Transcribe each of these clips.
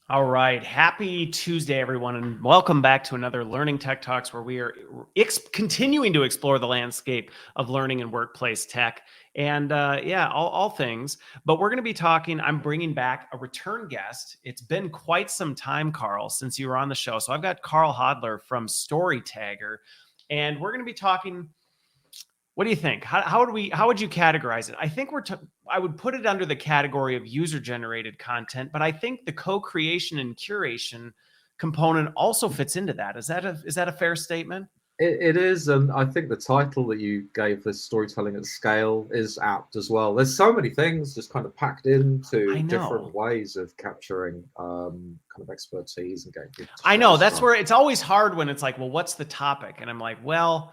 All right. Happy Tuesday, everyone, and welcome back to another Learning Tech Talks where we are continuing to explore the landscape of learning and workplace tech and, all things. But we're going to be talking, I'm bringing back a return guest. It's been quite some time, Carl, since you were on the show. So I've got Carl Hodler from Storytagger, and we're going to be talking. What do you think? How would you categorize it? I think I would put it under the category of user generated content, but I think the co-creation and curation component also fits into that. Is that a fair statement? It is, and I think the title that you gave this storytelling at scale is apt as well. There's so many things just kind of packed I into different know. ways of capturing kind of expertise and getting people to I share know. That's stuff. where it's always hard when it's like, well, what's the topic? And I'm like, well,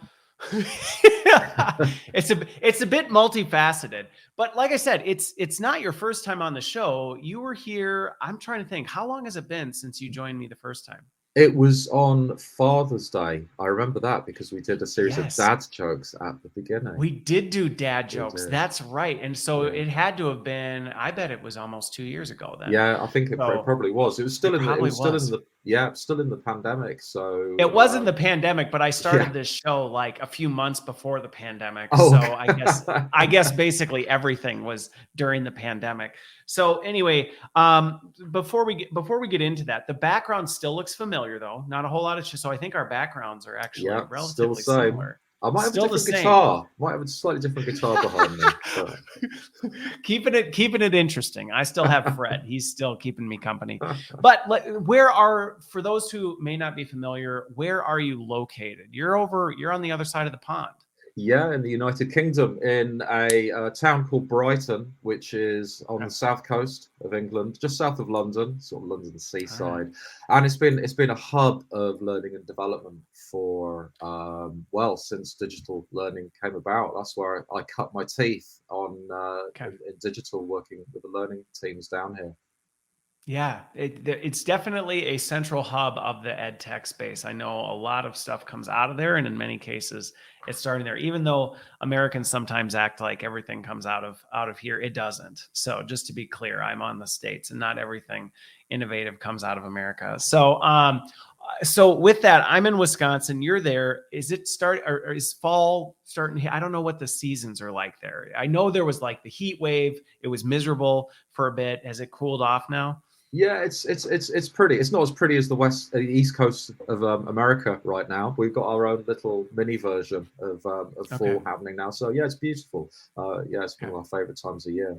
it's a bit multifaceted. But like I said, it's not your first time on the show. You were here. I'm trying to think. How long has it been since you joined me the first time? It was on Father's Day. I remember that because we did a series of Yes. dad jokes at the beginning. We did do dad We jokes. did, That's right. And so yeah. it had to have been, I bet it was almost 2 years ago then. Yeah, I think it So probably was. it It probably was still in was. the yeah, still in the pandemic. It So wasn't the pandemic, but I yeah. started this show like a few months before the pandemic. Oh, So I guess basically everything was during the pandemic. So anyway, before we get into that, the background still looks familiar though. Not a whole lot of so I think our backgrounds are actually yeah, still the relatively same. similar. I might have a Still the different same. guitar. Might have a slightly different guitar behind me, but keeping it interesting. I still have Fred. He's still keeping me company. But for those who may not be familiar, where are you located? You're on the other side of the pond. yeah, in the United Kingdom, in a town called Brighton, which is on Okay. the south coast of England, just south of London, sort of London All right. seaside, and it's been a hub of learning and development for well since digital learning came about. That's where I cut my teeth on Okay. in digital, working with the learning teams down here. Yeah, it's definitely a central hub of the ed tech space. I know a lot of stuff comes out of there, and in many cases, it's starting there. Even though Americans sometimes act like everything comes out of here, it doesn't. So just to be clear, I'm on the states, and not everything innovative comes out of America. So with that, I'm in Wisconsin. You're there. Is it start or is fall starting? I don't know what the seasons are like there. I know there was like the heat wave. It was miserable for a bit. Has it cooled off now? Yeah, it's pretty. It's not as pretty as the east coast of America right now. We've got our own little mini version of Okay. fall happening now. So yeah, it's beautiful. Yeah, it's one Okay. of my favorite times of year.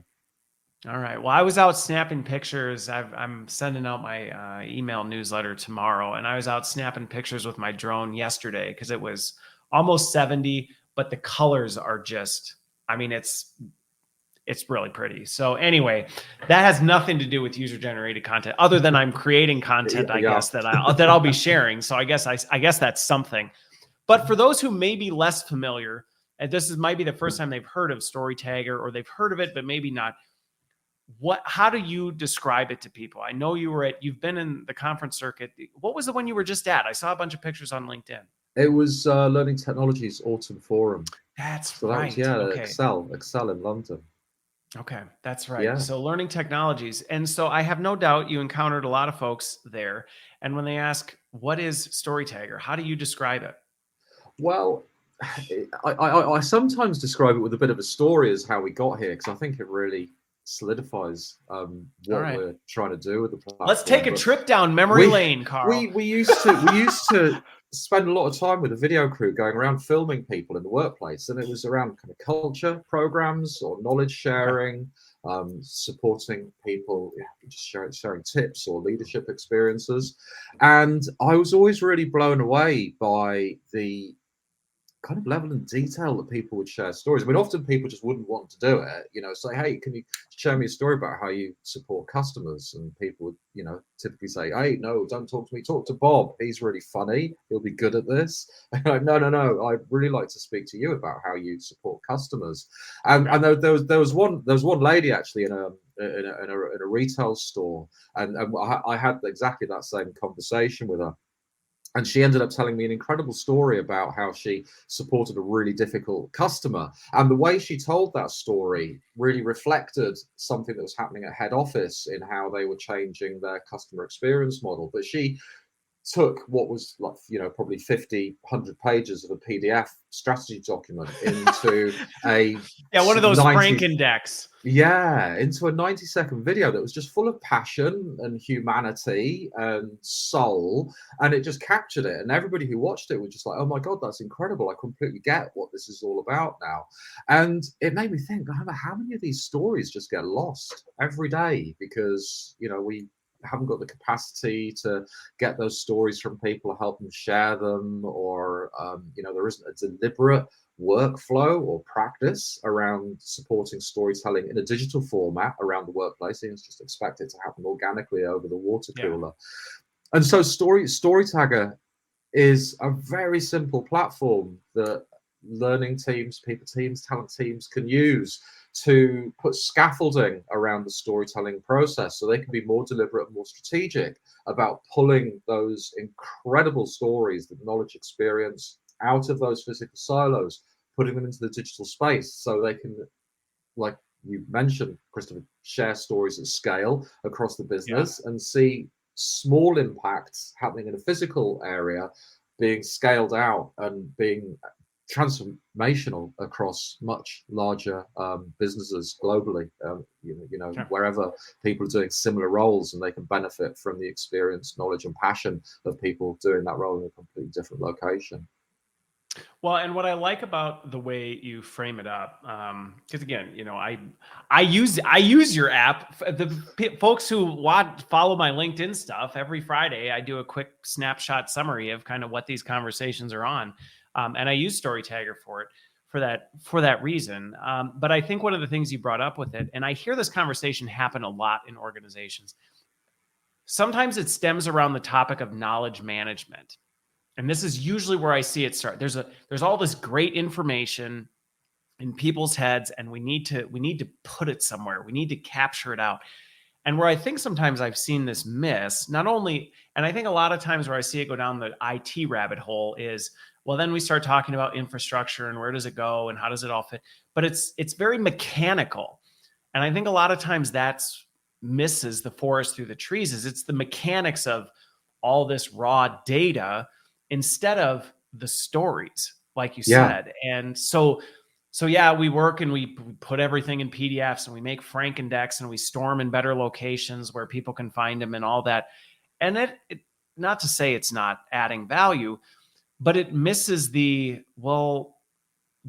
All right. Well, I was out snapping pictures. I'm sending out my email newsletter tomorrow, and I was out snapping pictures with my drone yesterday because it was almost 70, but the colors are just, I mean, it's really pretty. So anyway, that has nothing to do with user generated content other than I'm creating content, I Yeah, guess, that I'll be sharing. So I guess that's something. But for those who may be less familiar, and might be the first time they've heard of Storytagger or they've heard of it, but maybe not. How do you describe it to people? I know you've been in the conference circuit. What was the one you were just at? I saw a bunch of pictures on LinkedIn. it was Learning Technologies Autumn Forum. That's So that was right. yeah, Okay. Excel in London. Okay, that's right. Yeah. So learning technologies. And so I have no doubt you encountered a lot of folks there. And when they ask, what is Storytagger? How do you describe it? Well, I sometimes describe it with a bit of a story as how we got here because I think it really solidifies All what right. we're trying to do with the Let's take platform. a But trip down memory we lane, Carl. we used to spend a lot of time with the video crew going around filming people in the workplace, and it was around kind of culture programs or knowledge Okay. sharing, supporting people, yeah, just sharing tips or leadership experiences. And I was always really blown away by the kind of level and detail that people would share stories. I mean, often people just wouldn't want to do it, say, hey, can you share me a story about how you support customers? And people would, typically say, hey, no, don't talk to me, talk to Bob. He's really funny. He'll be good at this. Like, no, I'd really like to speak to you about how you support customers. Okay. And there was one lady actually in a retail store, and I had exactly that same conversation with her. And she ended up telling me an incredible story about how she supported a really difficult customer. And the way she told that story really reflected something that was happening at head office in how they were changing their customer experience model. But she took what was like, probably 50, 100 pages of a PDF strategy document into a Yeah, one of those 90 Frankendex. yeah, into a 90-second video that was just full of passion and humanity and soul, and it just captured it. And everybody who watched it was just like, "Oh my God, that's incredible! I completely get what this is all about now." And it made me think, how many of these stories just get lost every day because we haven't got the capacity to get those stories from people or help them share them, or there isn't a deliberate workflow or practice around supporting storytelling in a digital format around the workplace. Things just expect it to happen organically over the water cooler. And so Storytagger is a very simple platform that learning teams, people teams, talent teams can use to put scaffolding around the storytelling process so they can be more deliberate and more strategic about pulling those incredible stories, the knowledge experience out of those physical silos, putting them into the digital space so they can, like you mentioned, Christopher, share stories at scale across the business and see small impacts happening in a physical area being scaled out and being transformational across much larger businesses globally, wherever people are doing similar roles, and they can benefit from the experience, knowledge, and passion of people doing that role in a completely different location. Well, and what I like about the way you frame it up, because again, I use your app. The folks who follow my LinkedIn stuff every Friday, I do a quick snapshot summary of kind of what these conversations are on, and I use Storytagger for that reason. But I think one of the things you brought up with it, and I hear this conversation happen a lot in organizations. Sometimes it stems around the topic of knowledge management. And this is usually where I see it start. There's all this great information in people's heads, and we need to put it somewhere. We need to capture it out. And where I think sometimes I've seen this miss, not only, and I think a lot of times where I see it go down the IT rabbit hole is, well, then we start talking about infrastructure and where does it go and how does it all fit? But it's very mechanical. And I think a lot of times that's misses the forest through the trees, is it's the mechanics of all this raw data instead of the stories, like you said. And so yeah, we work and we put everything in PDFs and we make Frankendex and we store them in better locations where people can find them and all that. And it not to say it's not adding value, but it misses the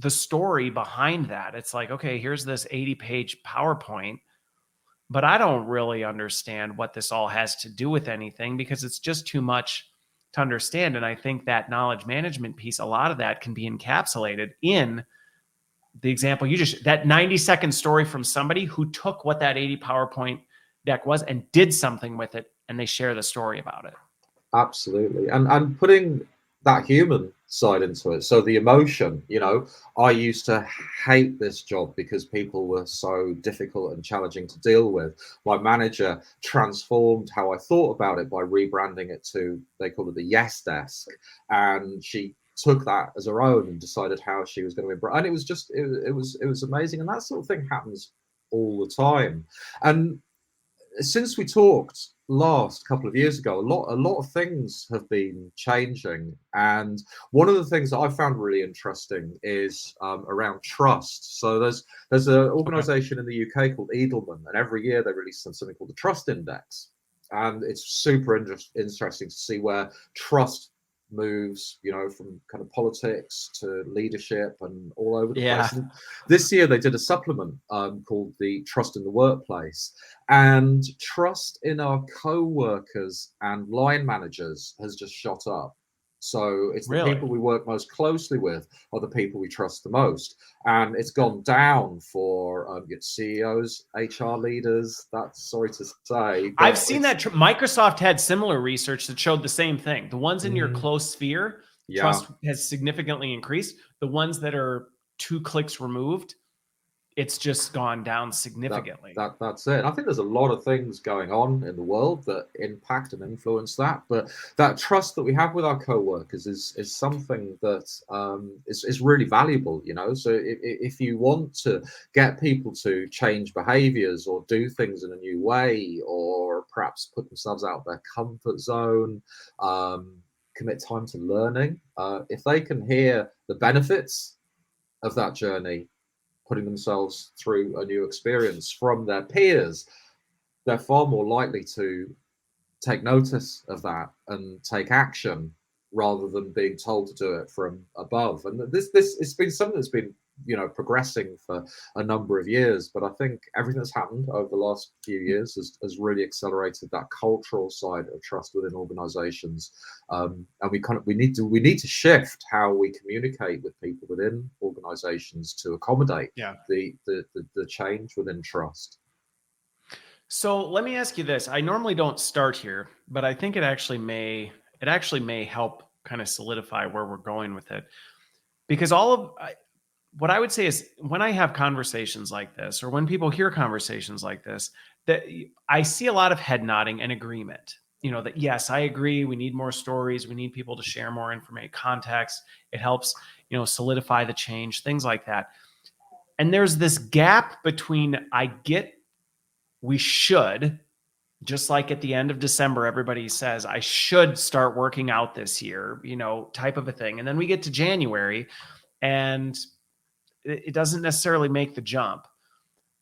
story behind that. It's like, okay, here's this 80-page PowerPoint, but I don't really understand what this all has to do with anything because it's just too much to understand. And I think that knowledge management piece, a lot of that can be encapsulated in the example that 90-second story from somebody who took what that 80 PowerPoint deck was and did something with it, and they share the story about it. Absolutely. And putting that human side into it. So the emotion, I used to hate this job because people were so difficult and challenging to deal with. My manager transformed how I thought about it by rebranding it to, they call it the yes desk. And she took that as her own and decided how she was going to embrace. And it was just, it was amazing. And that sort of thing happens all the time. And since we talked last couple of years ago, a lot of things have been changing, and one of the things that I found really interesting is around trust. So there's an organization in the UK called Edelman, and every year they release something called the Trust Index, and it's super interesting to see where trust moves, from kind of politics to leadership and all over the place. And this year they did a supplement called the Trust in the Workplace, and trust in our co-workers and line managers has just shot up. So it's the people we work most closely with are the people we trust the most. And it's gone down for CEOs, HR leaders. That's sorry to say. I've seen that. Microsoft had similar research that showed the same thing. The ones in your close sphere, trust has significantly increased. The ones that are 2 clicks removed, it's just gone down significantly. That's it. I think there's a lot of things going on in the world that impact and influence that, but that trust that we have with our co-workers is something that is really valuable, you know. So if you want to get people to change behaviors or do things in a new way, or perhaps put themselves out of their comfort zone, commit time to learning, if they can hear the benefits of that journey, putting themselves through a new experience from their peers, they're far more likely to take notice of that and take action rather than being told to do it from above. And this it's been something that's been, you know, progressing for a number of years, but I think everything that's happened over the last few years has really accelerated that cultural side of trust within organizations. And we need to shift how we communicate with people within organizations to accommodate the change within trust. So let me ask you this. I normally don't start here, but I think it actually may help kind of solidify where we're going with it. Because what I would say is, when I have conversations like this, or when people hear conversations like this, that I see a lot of head nodding and agreement. You know, that yes, I agree. We need more stories. We need people to share more information, context. It helps, you know, solidify the change, things like that. And there's this gap between, I get, we should, just like at the end of December, everybody says, I should start working out this year, you know, type of a thing. And then we get to January and it doesn't necessarily make the jump.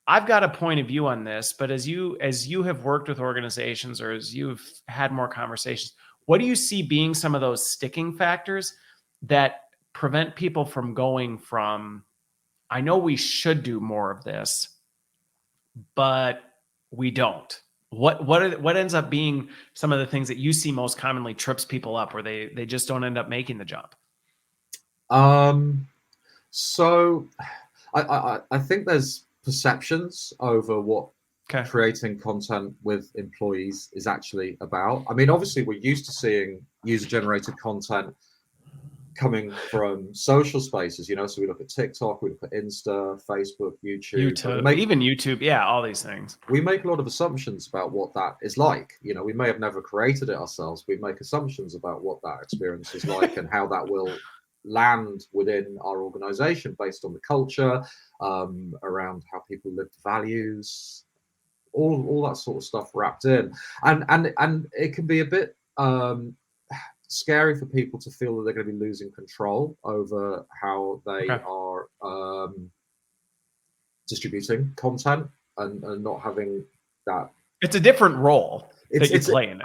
I've got a point of view on this, but as you have worked with organizations, or as you've had more conversations, what do you see being some of those sticking factors that prevent people from going from, I know we should do more of this, but we don't? What ends up being some of the things that you see most commonly trips people up, where they just don't end up making the jump? So I think there's perceptions over what creating content with employees is actually about. I mean, obviously we're used to seeing user-generated content coming from social spaces, you know, so we look at TikTok, we look at Insta, Facebook, YouTube, even YouTube, all these things. We make a lot of assumptions about what that is like. You know, we may have never created it ourselves. We make assumptions about what that experience is like and how that will land within our organization based on the culture, around how people live values, all that sort of stuff wrapped in. And it can be a bit scary for people to feel that they're going to be losing control over how they are distributing content and not having that. It's a different role that you play in it.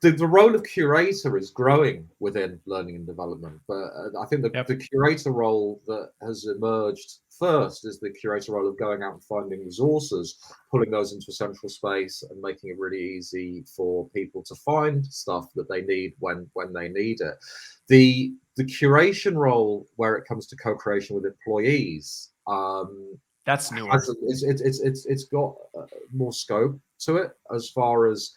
The role of curator is growing within learning and development, but I think the curator role that has emerged first is the curator role of going out and finding resources, pulling those into a central space and making it really easy for people to find stuff that they need when they need it. The curation role, where it comes to co-creation with employees, that's newer. It's got more scope to it as far as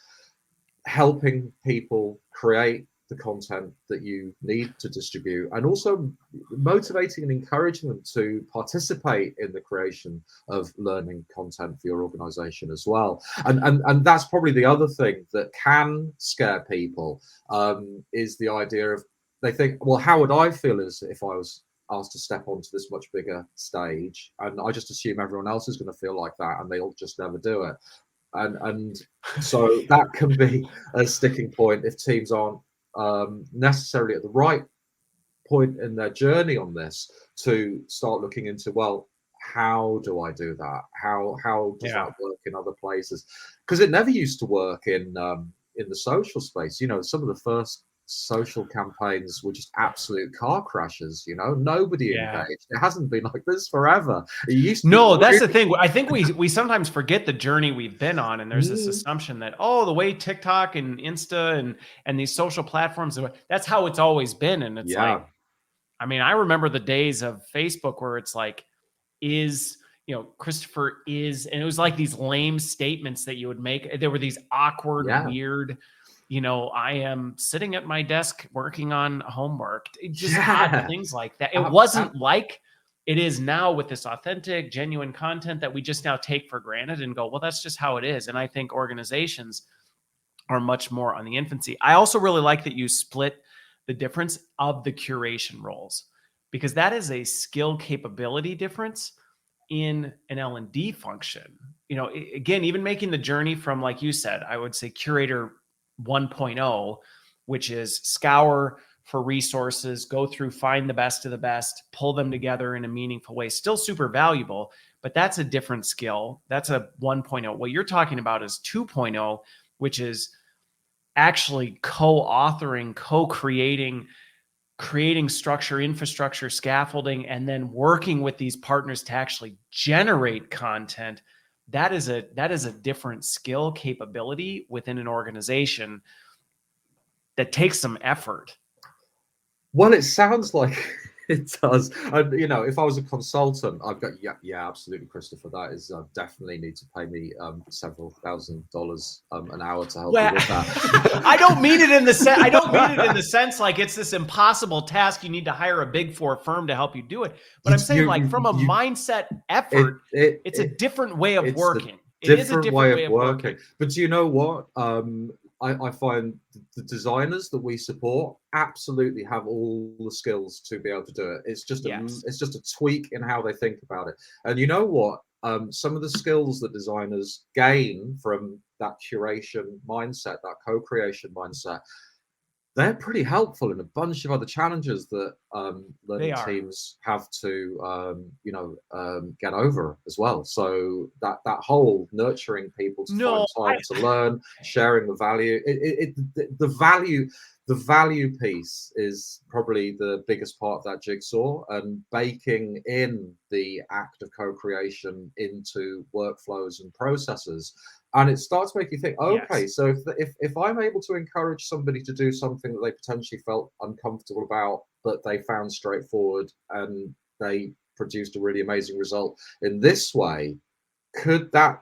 helping people create the content that you need to distribute, and also motivating and encouraging them to participate in the creation of learning content for your organization as well. And that's probably the other thing that can scare people, is the idea of, they think, well, how would I feel as if I was asked to step onto this much bigger stage, and I just assume everyone else is going to feel like that and they'll just never do it. And so that can be a sticking point if teams aren't necessarily at the right point in their journey on this, to start looking into, well, how do I do that? How does that work in other places? Because it never used to work in the social space. You know, some of the first social campaigns were just absolute car crashes. You know, nobody engaged. It hasn't been like this forever. It used to that's the thing. I think we sometimes forget the journey we've been on, and there's this assumption that, the way TikTok and Insta and these social platforms, that's how it's always been. And it's like, I mean, I remember the days of Facebook where it's like, Christopher is, and it was like these lame statements that you would make. There were these awkward, weird, I am sitting at my desk working on homework. It just had things like that. It wasn't like it is now with this authentic, genuine content that we just now take for granted and go, well, that's just how it is. And I think organizations are much more on the infancy. I also really like that you split the difference of the curation roles, because that is a skill capability difference in an L&D function. You know, again, even making the journey from, like you said, I would say curator 1.0, which is scour for resources, go through, find the best of the best, pull them together in a meaningful way. Still super valuable, but that's a different skill. That's a 1.0. What you're talking about is 2.0, which is actually co-authoring, co-creating, creating structure, infrastructure, scaffolding, and then working with these partners to actually generate content. That is a different skill capability within an organization that takes some effort. Well, it sounds like it does. And if I was a consultant, I've got yeah, absolutely, Christopher. That is definitely need to pay me several $1,000s an hour to help you with that. I don't mean it in the sense. I don't mean it in the sense like it's this impossible task. You need to hire a Big Four firm to help you do it. But I'm saying, like, from a mindset effort, it's a different way of working. It is a different way of working. But do you know what? I find the designers that we support absolutely have all the skills to be able to do it. It's just a tweak in how they think about it. And you know what? Some of the skills that designers gain from that curation mindset, that co-creation mindset, they're pretty helpful in a bunch of other challenges that learning teams have to, get over as well. So that whole nurturing people to find time to learn, sharing the value, the value piece is probably the biggest part of that jigsaw, and baking in the act of co-creation into workflows and processes. And it starts making you think, okay, so if I'm able to encourage somebody to do something that they potentially felt uncomfortable about, but they found straightforward and they produced a really amazing result in this way, could that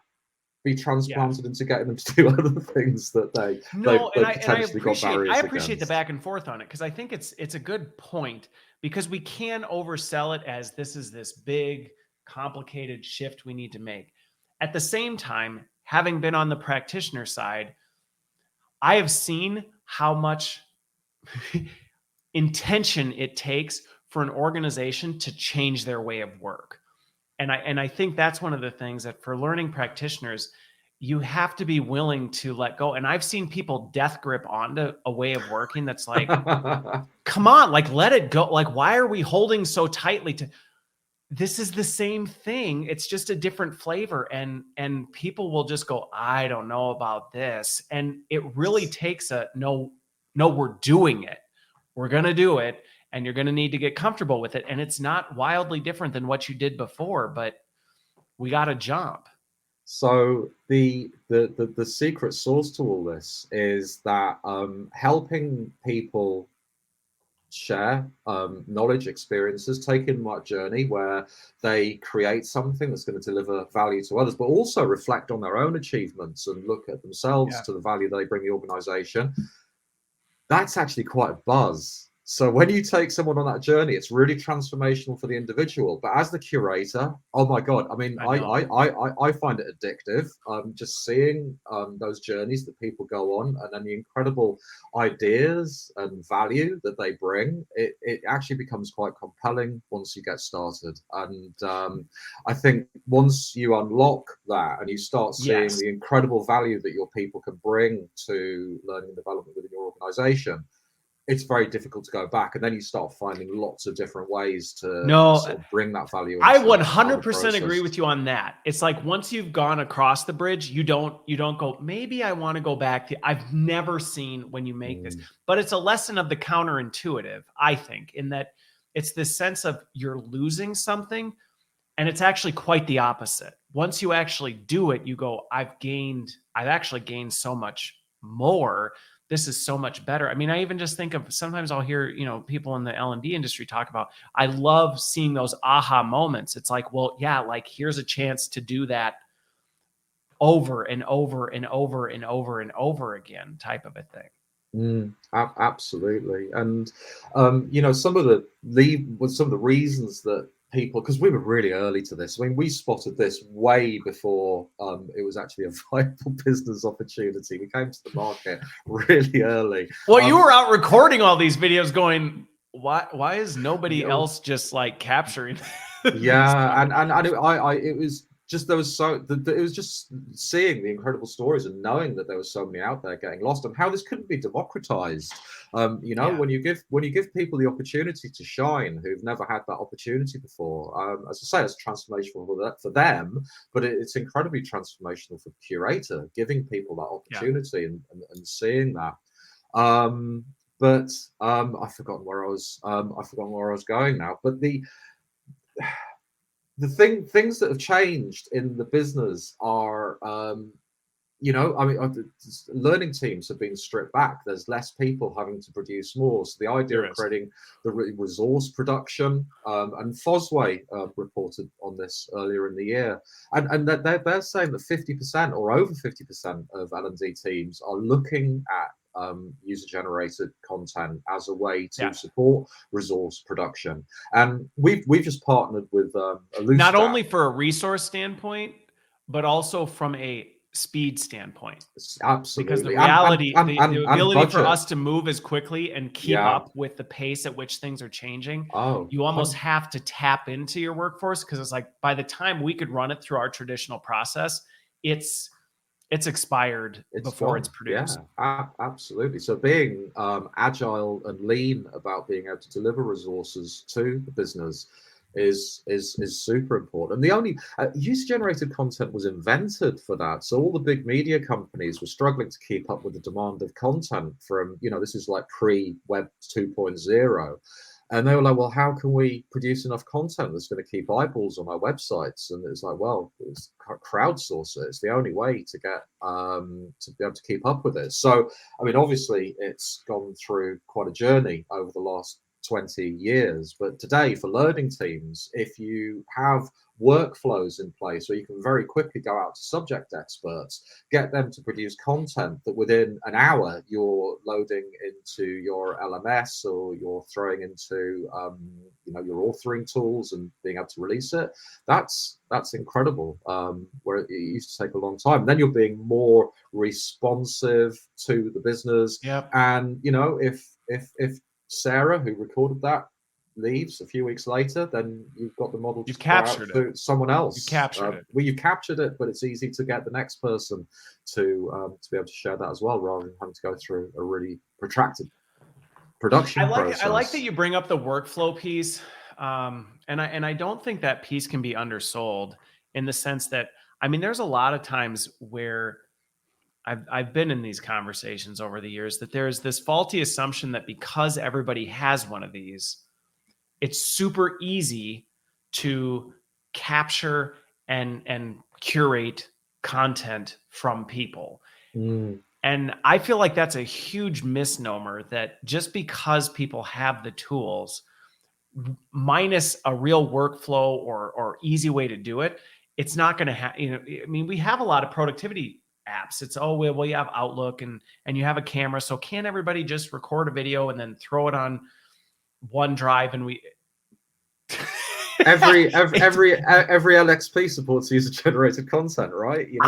be transplanted into getting them to do other things that they potentially got barriers I appreciate against? the back and forth on it, because I think it's a good point, because we can oversell it as this is this big, complicated shift we need to make. At the same time, having been on the practitioner side, I have seen how much intention it takes for an organization to change their way of work. And I think that's one of the things that for learning practitioners, you have to be willing to let go. And I've seen people death grip onto a way of working that's like, come on, like, let it go. Like, why are we holding so tightly to this? Is the same thing. It's just a different flavor. And people will just go, I don't know about this. And it really takes a no, we're doing it. We're going to do it. And you're going to need to get comfortable with it. And it's not wildly different than what you did before, but we got to jump. So the secret sauce to all this is that helping people share knowledge, experiences, taking that journey where they create something that's going to deliver value to others, but also reflect on their own achievements and look at themselves to the value they bring the organization. That's actually quite a buzz. So when you take someone on that journey, it's really transformational for the individual. But as the curator, oh my God, I mean, I find it addictive. Just seeing those journeys that people go on, and then the incredible ideas and value that they bring, it actually becomes quite compelling once you get started. And I think once you unlock that and you start seeing the incredible value that your people can bring to learning and development within your organization, it's very difficult to go back, and then you start finding lots of different ways to sort of bring that value into I 100% agree with you on that. It's like once you've gone across the bridge, you don't go, maybe I want to go back to. I've never seen when you make this, but it's a lesson of the counterintuitive, I think, in that it's this sense of you're losing something, and it's actually quite the opposite. Once you actually do it, you go, I've actually gained so much more. This is so much better. I mean, I even just think of, sometimes I'll hear, people in the L&D industry talk about, I love seeing those aha moments. It's like, well, yeah, like here's a chance to do that over and over and over and over and over again, type of a thing. Absolutely. And some of the reasons that people, because we were really early to this. I mean, we spotted this way before it was actually a viable business opportunity. We came to the market really early. Well, you were out recording all these videos going, why is nobody else just like capturing? Yeah, and it was just, there was it was just seeing the incredible stories and knowing that there were so many out there getting lost, and how this couldn't be democratized. You know, Yeah. when you give people the opportunity to shine who've never had that opportunity before, as I say, it's transformational for them, but it's incredibly transformational for the curator, giving people that opportunity and seeing that. But I've forgotten where I was going now. But things that have changed in the business are, you know, I mean, learning teams have been stripped back. There's less people having to produce more. So the idea of creating the resource production, and Fosway reported on this earlier in the year, and they're saying that 50% or over 50% of L&D teams are looking at user-generated content as a way to support resource production. And we've just partnered with not only for a resource standpoint, but also from a speed standpoint. Absolutely. Because the reality, the ability for budget. us to move as quickly and keep up with the pace at which things are changing, you almost have to tap into your workforce, because it's like by the time we could run it through our traditional process, it's expired before it's produced. Yeah, absolutely. So being agile and lean about being able to deliver resources to the business is super important. And the only user-generated content was invented for that. So all the big media companies were struggling to keep up with the demand of content from, you know, this is like pre-Web 2.0. And they were like, well, how can we produce enough content that's going to keep eyeballs on our websites? And it's like, well, it's crowdsource it. It's the only way to get to be able to keep up with it. So, I mean, obviously, it's gone through quite a journey over the last 20 years. But today, for learning teams, if you have workflows in place where you can very quickly go out to subject experts, get them to produce content that within an hour you're loading into your LMS, or you're throwing into you know, your authoring tools and being able to release it, that's incredible. Where it used to take a long time. Then you're being more responsive to the business. And you know, if Sarah, who recorded that, leaves a few weeks later, then you've got the model you've captured to someone else. You captured it. Well, you've captured it, but it's easy to get the next person to be able to share that as well, rather than having to go through a really protracted production process. I like that you bring up the workflow piece, and I don't think that piece can be undersold, in the sense that, I mean, there's a lot of times where I've been in these conversations over the years that there's this faulty assumption that because everybody has one of these, it's super easy to capture and curate content from people. And I feel like that's a huge misnomer, that just because people have the tools, minus a real workflow or easy way to do it, it's not going to have, you know, I mean, we have a lot of productivity apps. It's, oh, well, you have Outlook and you have a camera. So can't everybody just record a video and then throw it on OneDrive? And we every LXP supports user-generated content, right? You know,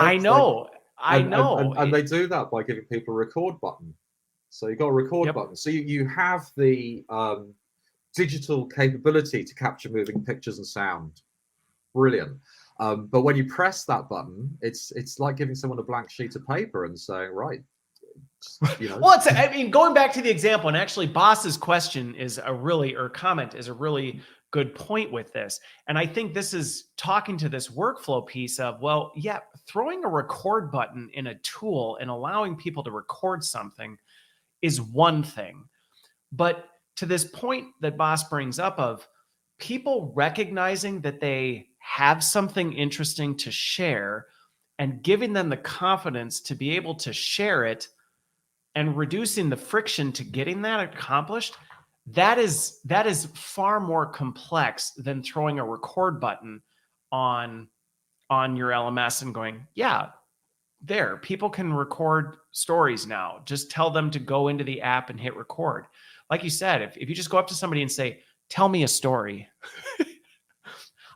I know. And they do that by giving people a record button. So you've got a record button. So you have the digital capability to capture moving pictures and sound. Brilliant. But when you press that button, it's like giving someone a blank sheet of paper and saying, right, you know. Well, I mean, going back to the example, and actually Boss's question is comment is a really good point with this. And I think this is talking to this workflow piece of, well, yeah, throwing a record button in a tool and allowing people to record something is one thing. But to this point that Boss brings up of people recognizing that they have something interesting to share and giving them the confidence to be able to share it and reducing the friction to getting that accomplished, that is far more complex than throwing a record button on your LMS and going, yeah, there, people can record stories now. Just tell them to go into the app and hit record. Like you said, if you just go up to somebody and say, tell me a story,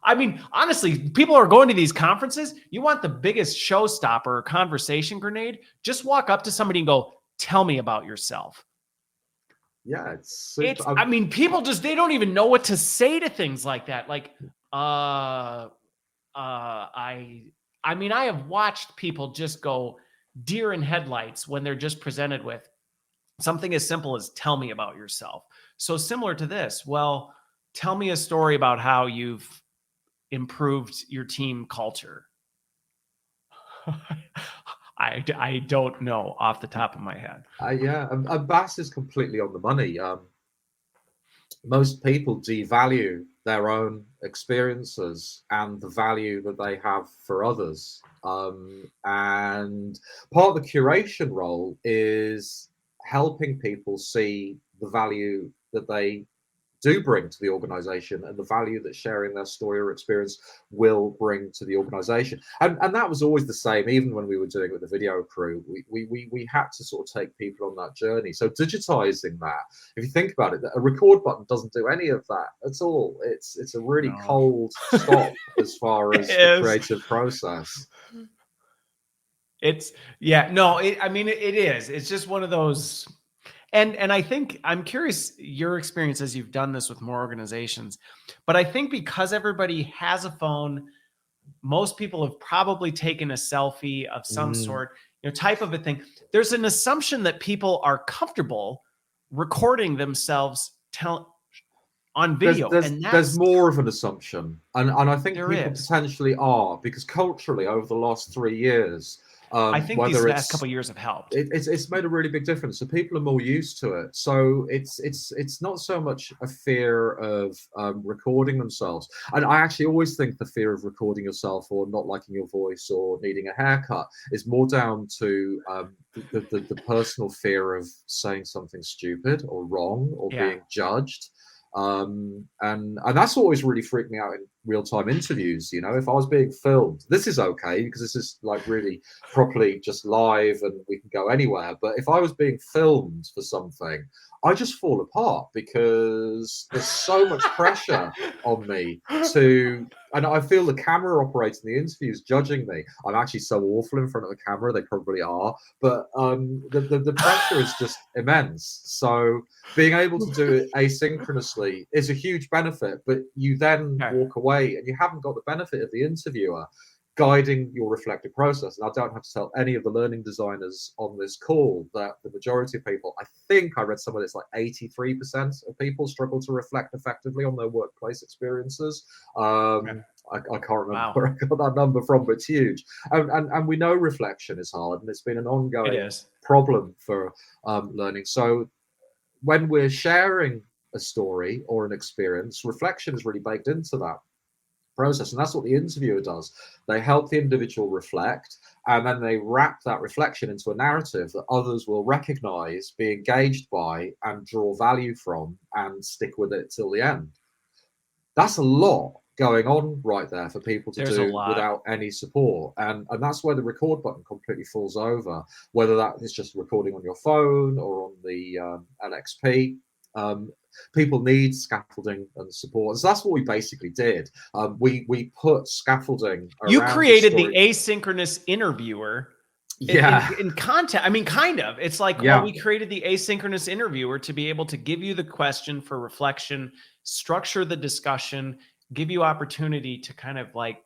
I mean, honestly, people are going to these conferences. You want the biggest showstopper or conversation grenade? Just walk up to somebody and go, "Tell me about yourself." Yeah, it's super. I mean, people they don't even know what to say to things like that. Like, I mean, I have watched people just go deer in headlights when they're just presented with something as simple as "tell me about yourself." So similar to this, well, tell me a story about how you've improved your team culture. I don't know off the top of my head. Yeah, and Bass is completely on the money. Most people devalue their own experiences and the value that they have for others. And part of the curation role is helping people see the value that they do bring to the organization and the value that sharing their story or experience will bring to the organization. And that was always the same, even when we were doing it with the video crew. We had to sort of take people on that journey. So digitizing that, if you think about it, a record button doesn't do any of that at all. It's a really No. cold stop as far It as the is. creative process. It's yeah, no, I mean it is. It's just one of those. And I think I'm curious your experience as you've done this with more organizations, but I think because everybody has a phone, most people have probably taken a selfie of some Mm. sort, type of a thing. There's an assumption that people are comfortable recording themselves on There's video, there's and there's that's more of an assumption, and I think there people is. potentially are, because culturally over the last 3 years, I think these whether last couple it's of years have helped. it's made a really big difference. So people are more used to it. So it's not so much a fear of recording themselves. And I actually always think the fear of recording yourself or not liking your voice or needing a haircut is more down to the personal fear of saying something stupid or wrong or Yeah. being judged. And that's always really freaked me out in real-time interviews. If I was being filmed, this is okay because this is like really properly just live and we can go anywhere. But if I was being filmed for something, I just fall apart because there's so much pressure on me and I feel the camera operator in the interview is judging me. I'm actually so awful in front of the camera, they probably are, but the pressure is just immense. So being able to do it asynchronously is a huge benefit, but you then Okay. walk away and you haven't got the benefit of the interviewer guiding your reflective process. And I don't have to tell any of the learning designers on this call that the majority of people, I think I read somewhere that's like 83% of people struggle to reflect effectively on their workplace experiences. I can't remember Wow. where I got that number from, but it's huge. And we know reflection is hard, and it's been an It ongoing is. problem for learning. So when we're sharing a story or an experience, reflection is really baked into that process. And that's what the interviewer does. They help the individual reflect, and then they wrap that reflection into a narrative that others will recognize, be engaged by, and draw value from, and stick with it till the end. That's a lot going on right there for people to There's a do lot. without any support. And that's where the record button completely falls over, whether that is just recording on your phone or on the LXP. Um, People need scaffolding and support. So that's what we basically did. We put scaffolding You around the created the story. asynchronous interviewer Yeah, in content. I mean, kind of. It's like, well, yeah, we created the asynchronous interviewer to be able to give you the question for reflection, structure the discussion, give you opportunity to kind of like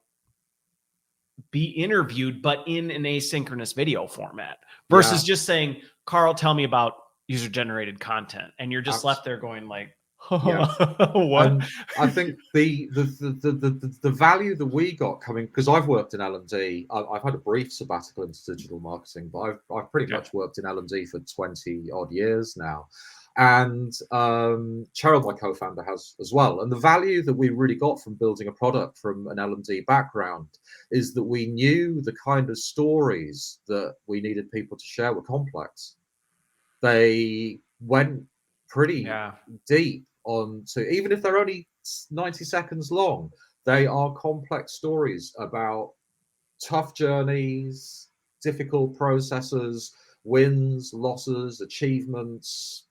be interviewed, but in an asynchronous video format versus yeah. just saying, Carl, tell me about user generated content. And you're just left Abs- there going like, yeah. what? And I think the value that we got coming, because I've worked in L&D, I've had a brief sabbatical into digital marketing, but I've pretty Yeah. much worked in L&D for 20 odd years now. And Cheryl, my co-founder, has as well. And the value that we really got from building a product from an L&D background is that we knew the kind of stories that we needed people to share were complex. They went pretty Yeah. deep onto, even if they're only 90 seconds long, they are complex stories about tough journeys, difficult processes, wins, losses, achievements,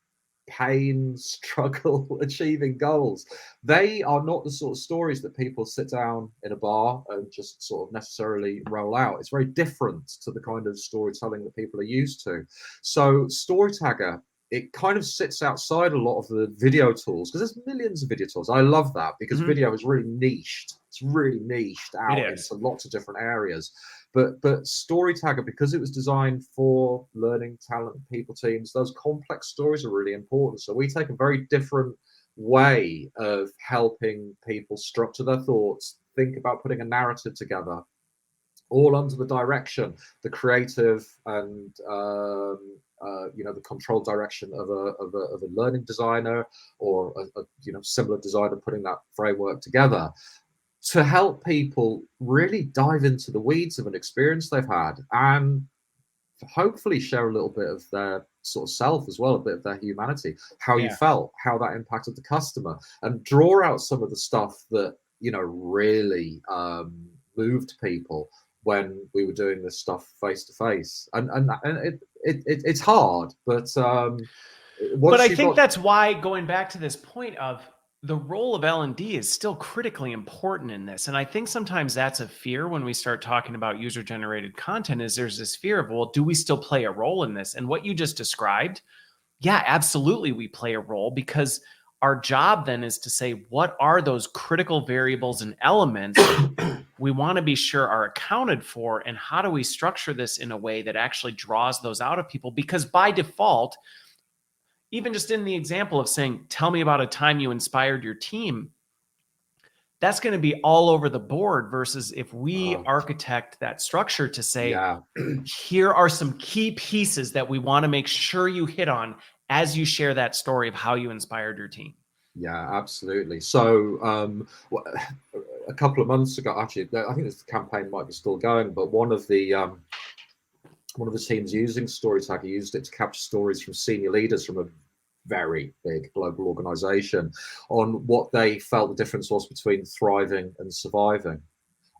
pain, struggle, achieving goals. They are not the sort of stories that people sit down in a bar and just sort of necessarily roll out. It's very different to the kind of storytelling that people are used to. So Storytagger, it kind of sits outside a lot of the video tools, because there's millions of video tools. I love that, because video is really niched. It's really niched out into lots of different areas. But Storytagger, because it was designed for learning, talent, people teams, those complex stories are really important. So we take a very different way of helping people structure their thoughts, think about putting a narrative together, all under the direction, the creative and the controlled direction of a learning designer, or a similar designer putting that framework together, to help people really dive into the weeds of an experience they've had, and hopefully share a little bit of their sort of self as well, a bit of their humanity, how you felt, how that impacted the customer, and draw out some of the stuff that really moved people when we were doing this stuff face to face. And it's hard, but I think that's why, going back to this point of the role of L&D is still critically important in this. And I think sometimes that's a fear when we start talking about user-generated content, is there's this fear of, well, do we still play a role in this? And what you just described, yeah, absolutely we play a role, because our job then is to say, what are those critical variables and elements we want to be sure are accounted for, and how do we structure this in a way that actually draws those out of people? Because by default, even just in the example of saying, tell me about a time you inspired your team, that's going to be all over the board, versus if we architect that structure to say, here are some key pieces that we want to make sure you hit on as you share that story of how you inspired your team. Yeah, absolutely. So a couple of months ago, actually, I think this campaign might be still going, but one of the teams using Storytagger used it to capture stories from senior leaders from a very big global organization on what they felt the difference was between thriving and surviving.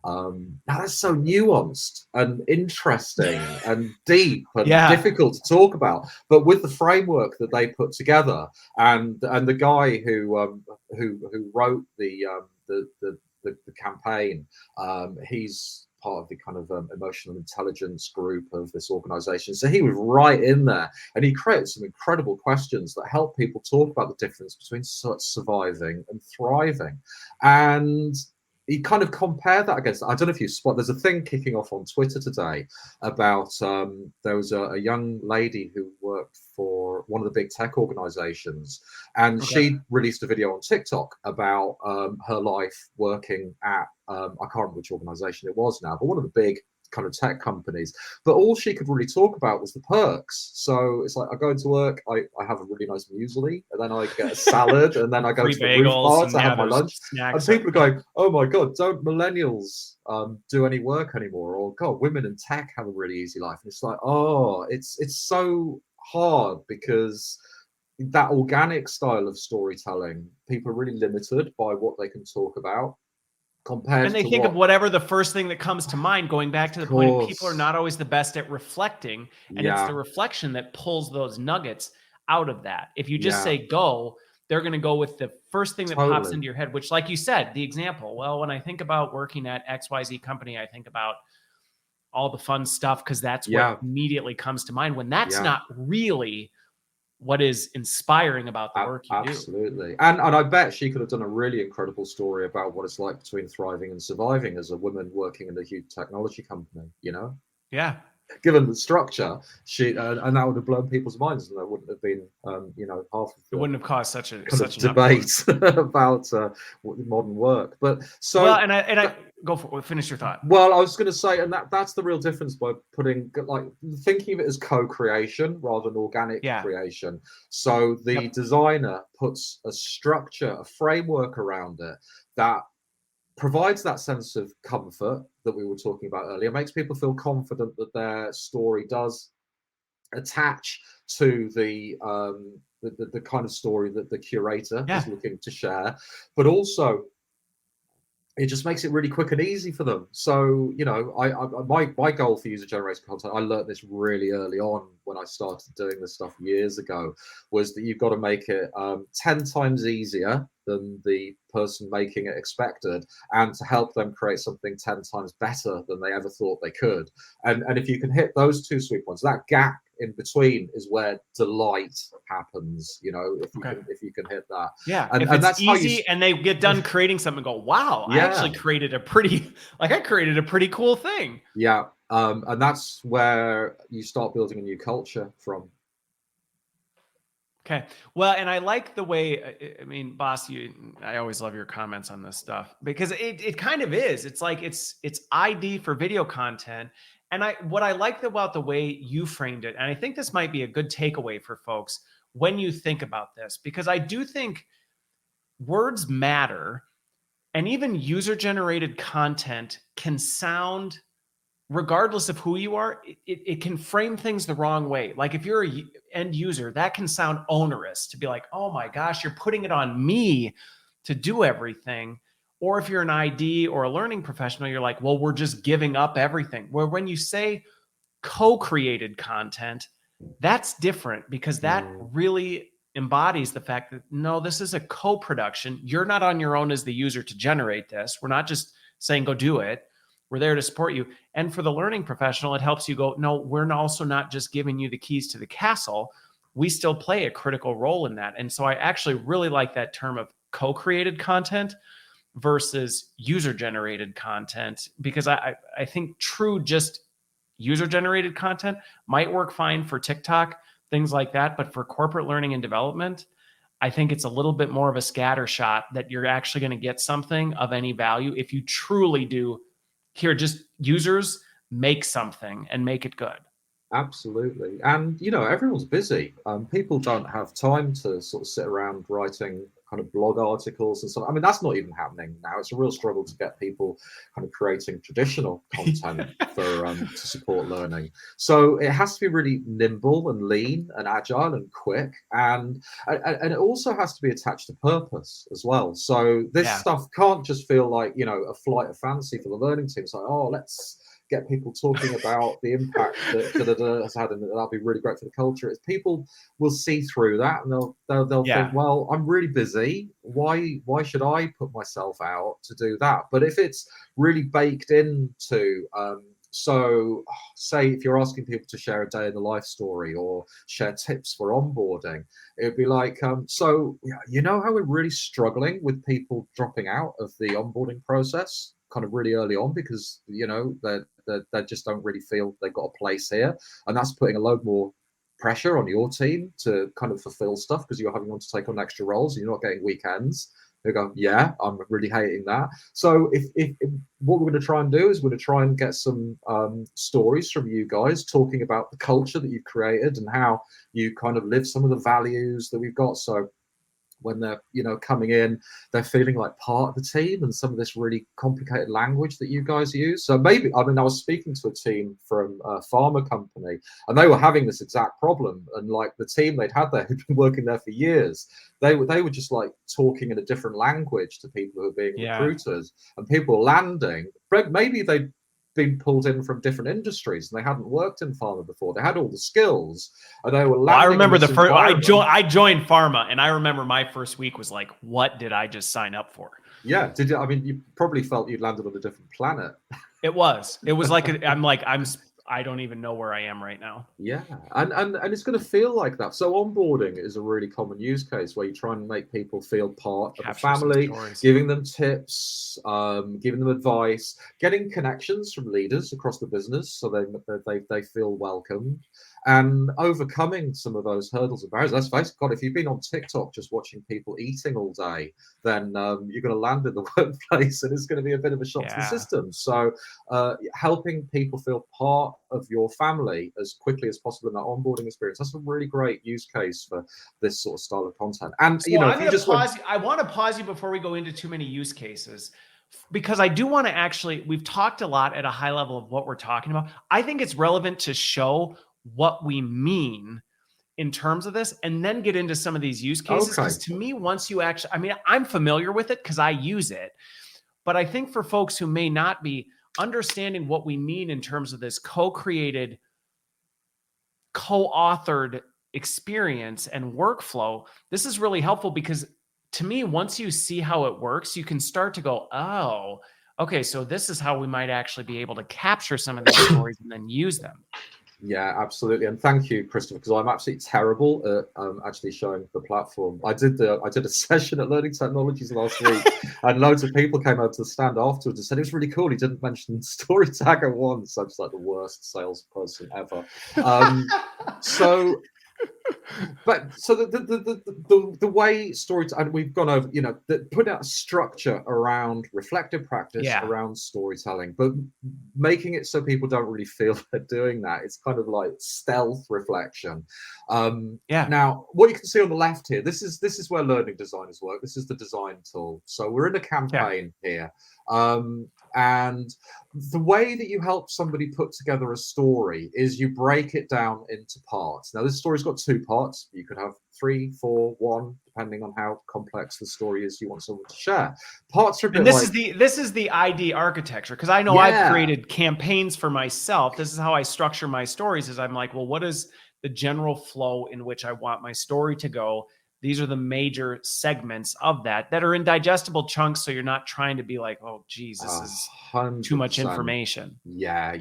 Now that's so nuanced and interesting and deep and difficult to talk about, but with the framework that they put together, and the guy who wrote the campaign, he's part of the kind of emotional intelligence group of this organization. So he was right in there, and he created some incredible questions that help people talk about the difference between surviving and thriving. And he kind of compared that against, I don't know if you spot, there's a thing kicking off on Twitter today about there was a young lady who worked for one of the big tech organizations, and she released a video on TikTok about her life working at I can't remember which organization it was now, but one of the big kind of tech companies. But all she could really talk about was the perks. So it's like, I go into work, I have a really nice muesli, and then I get a salad, and then I go to the roof bar to have my lunch. And people are going, oh my God, don't millennials do any work anymore? Or God, women in tech have a really easy life. And it's like, oh, it's so hard, because that organic style of storytelling, people are really limited by what they can talk about. And they think of whatever the first thing that comes to mind, going back to the point of people are not always the best at reflecting, and it's the reflection that pulls those nuggets out of that. If you just say go, they're going to go with the first thing that pops into your head, which, like you said, the example, well, when I think about working at XYZ company, I think about all the fun stuff, because that's what immediately comes to mind, when that's not really what is inspiring about the work you do. Absolutely. And I bet she could have done a really incredible story about what it's like between thriving and surviving as a woman working in a huge technology company, Yeah. Given the structure, and that would have blown people's minds, and there wouldn't have been, half of it wouldn't have caused such a debate about modern work. But so, well, and I go for it. Finish your thought. Well, I was going to say, and that's the real difference by putting, like, thinking of it as co-creation rather than organic creation. So the designer puts a structure, a framework around it that provides that sense of comfort that we were talking about earlier, makes people feel confident that their story does attach to the kind of story that the curator is looking to share, but also it just makes it really quick and easy for them. So, you know, my goal for user generated content, I learned this really early on when I started doing this stuff years ago, was that you've got to make it 10 times easier than the person making it expected, and to help them create something 10 times better than they ever thought they could. And if you can hit those two sweet points, that gap in between is where delight happens, you know, Okay. if you can hit that. Yeah, And if and it's that's how you easy and they get done creating something and go, wow, I actually yeah. created a pretty, like I created a pretty cool thing. Yeah, and that's where you start building a new culture from. Okay. Well, and I like the way, I mean, boss, I always love your comments on this stuff because it kind of is. It's like it's ID for video content. And what I like about the way you framed it, and I think this might be a good takeaway for folks when you think about this, because I do think words matter, and even user generated content can sound, regardless of who you are, it can frame things the wrong way. Like if you're a end user, that can sound onerous to be like, oh my gosh, you're putting it on me to do everything. Or if you're an ID or a learning professional, you're like, well, we're just giving up everything. Where when you say co-created content, that's different because that Mm, really embodies the fact that no, this is a co-production. You're not on your own as the user to generate this. We're not just saying go do it. We're there to support you. And for the learning professional, it helps you go, no, we're also not just giving you the keys to the castle. We still play a critical role in that. And so I actually really like that term of co-created content versus user generated content, because I think true just user generated content might work fine for TikTok, things like that. But for corporate learning and development, I think it's a little bit more of a scatter shot that you're actually going to get something of any value if you truly do here, just users make something and make it good. absolutely. And, you know, everyone's busy. People don't have time to sort of sit around writing kind of blog articles and stuff. I mean, that's not even happening now. It's a real struggle to get people kind of creating traditional content for to support learning. So it has to be really nimble and lean and agile and quick, and it also has to be attached to purpose as well. So this Yeah. stuff can't just feel like, you know, a flight of fancy for the learning team. It's like, oh, let's get people talking about the impact that has had, and that'll be really great for the culture. It's people will see through that, and they'll think, Yeah. well, I'm really busy. Why should I put myself out to do that? But if it's really baked into so, say if you're asking people to share a day in the life story or share tips for onboarding, it'd be like, so you know how we're really struggling with people dropping out of the onboarding process kind of really early on because, you know, they just don't really feel they've got a place here, and that's putting a load more pressure on your team to kind of fulfill stuff because you're having to take on extra roles and you're not getting weekends. They go, yeah, I'm really hating that. So if what we're going to try and do is we're going to try and get some stories from you guys talking about the culture that you've created and how you kind of live some of the values that we've got. So when they're, you know, coming in, they're feeling like part of the team, and some of this really complicated language that you guys use. So maybe, I mean, I was speaking to a team from a pharma company, and they were having this exact problem, and like the team they'd had there who'd been working there for years, they were just like talking in a different language to people who are being Yeah. recruited, and people were landing, maybe they'd been pulled in from different industries and they hadn't worked in pharma before. They had all the skills and they were Well, I landing in remember this the first environment. I joined pharma, and I remember my first week was like, what did I just sign up for? Yeah. Did you? I mean, you probably felt you'd landed on a different planet. It was. It was like I don't even know where I am right now. Yeah, and it's going to feel like that. So onboarding is a really common use case where you try and make people feel part of the Capture some family, stories. giving them tips, giving them advice, getting connections from leaders across the business so they feel welcomed, and overcoming some of those hurdles and barriers. Let's face it, God, if you've been on TikTok just watching people eating all day, then you're going to land in the workplace, and it's going to be a bit of a shock to the Yeah. system. So helping people feel part of your family as quickly as possible in that onboarding experience. That's a really great use case for this sort of style of content. And, you So know, I'm if you going to just went, pause. I want to pause you before we go into too many use cases, because I do want to actually, we've talked a lot at a high level of what we're talking about. I think it's relevant to show what we mean in terms of this and then get into some of these use cases. okay, Because to me, once you actually, I mean, I'm familiar with it because I use it. But I think for folks who may not be understanding what we mean in terms of this co-created, co-authored experience and workflow, this is really helpful because to me, once you see how it works, you can start to go, oh, okay, so this is how we might actually be able to capture some of these stories and then use them. Yeah, absolutely, and thank you, Christopher, because I'm absolutely terrible at actually showing the platform. I did a session at Learning Technologies last week, and loads of people came out to the stand afterwards and said it was really cool. He didn't mention Storytagger once. I'm just like the worst salesperson ever. So the way story, and we've gone over, put out a structure around reflective practice around storytelling, but making it so people don't really feel they're doing that. It's kind of like stealth reflection. Now, what you can see on the left here, this is where learning designers work. This is the design tool. So we're in a campaign here. And the way that you help somebody put together a story is you break it down into parts. Now, this story's got 2 parts. You could have 3, 4, 1, depending on how complex the story is you want someone to share. Parts are a bit this is the ID architecture, because I know I've created campaigns for myself. This is how I structure my stories. Is I'm like, well, what is the general flow in which I want my story to go? These are the major segments of that are in digestible chunks. So you're not trying to be like, oh, geez, this is 100%. too much information. Yeah.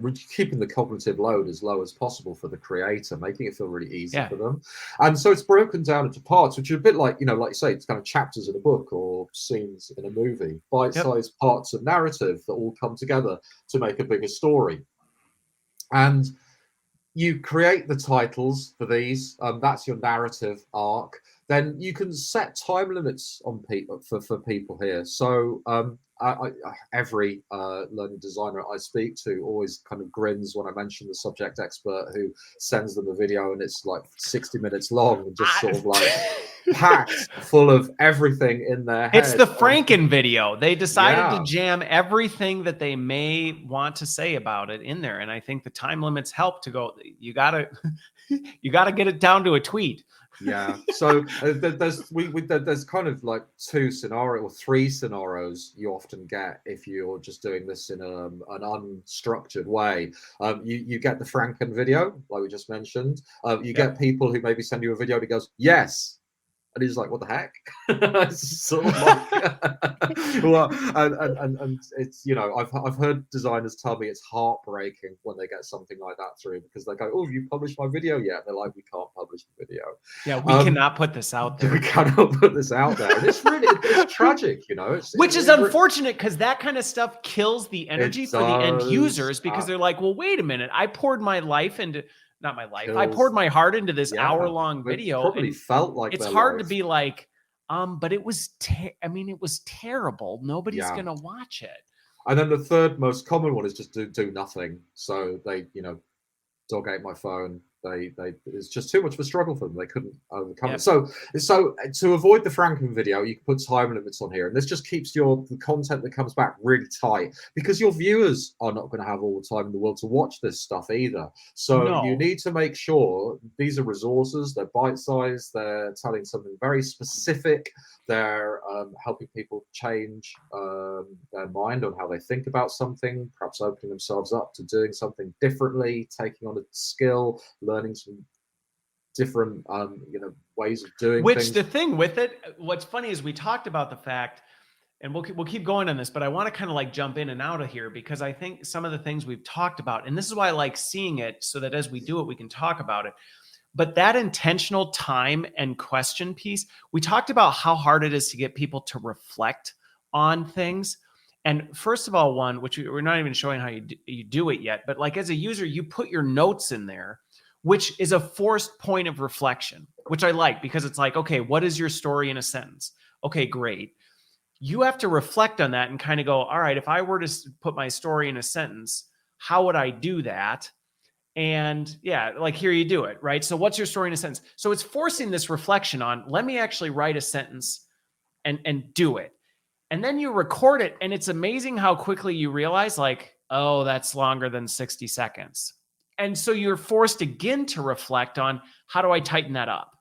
We're keeping the cognitive load as low as possible for the creator, making it feel really easy for them. And so it's broken down into parts, which are a bit like, like you say, it's kind of chapters in a book or scenes in a movie, bite-sized parts of narrative that all come together to make a bigger story. And you create the titles for these. That's your narrative arc. Then you can set time limits on people for people here. So every learning designer I speak to always kind of grins when I mention the subject expert who sends them a video and it's like 60 minutes long and just sort of like packed full of everything in their head. It's the Franken video. They decided to jam everything that they may want to say about it in there. And I think the time limits help to go, you gotta get it down to a tweet. Yeah. So there's kind of like 2 scenarios or 3 scenarios you often get if you're just doing this in an unstructured way. You get the Franken video, like we just mentioned. You get people who maybe send you a video that goes, yes. And he's like, what the heck? It's sort of like, well, and it's, I've heard designers tell me it's heartbreaking when they get something like that through, because they go, oh, you published my video yet? And they're like, we can't publish the video. Yeah, we cannot put this out there. We cannot put this out there. And it's really, it's tragic, Which is unfortunate, because that kind of stuff kills the energy for the end users, because they're like, well, wait a minute. I poured my life into... Not my life. I poured my heart into this hour-long video. Probably felt like it's hard to be like, but it was. It was terrible. Nobody's gonna watch it. And then the third most common one is just do nothing. So they, dog ate my phone. It's just too much of a struggle for them. They couldn't overcome it. So to avoid the Franken video, you can put time limits on here, and this just keeps the content that comes back really tight, because your viewers are not going to have all the time in the world to watch this stuff either. So you need to make sure these are resources. They're bite-sized. They're telling something very specific. They're helping people change their mind on how they think about something, perhaps opening themselves up to doing something differently, taking on a skill, learning some different ways of doing things. The thing with it, what's funny is we talked about the fact, and we'll keep going on this, but I want to kind of like jump in and out of here, because I think some of the things we've talked about, and this is why I like seeing it, so that as we do it, we can talk about it. But that intentional time and question piece, we talked about how hard it is to get people to reflect on things. And first of all, one, which we're not even showing how you do it yet, but like as a user, you put your notes in there, which is a forced point of reflection, which I like, because it's like, okay, what is your story in a sentence? Okay, great. You have to reflect on that and kind of go, all right, if I were to put my story in a sentence, how would I do that? And like here you do it, right? So what's your story in a sentence? So it's forcing this reflection on, let me actually write a sentence and do it. And then you record it, and it's amazing how quickly you realize, like, oh, that's longer than 60 seconds. And so you're forced again to reflect on, how do I tighten that up?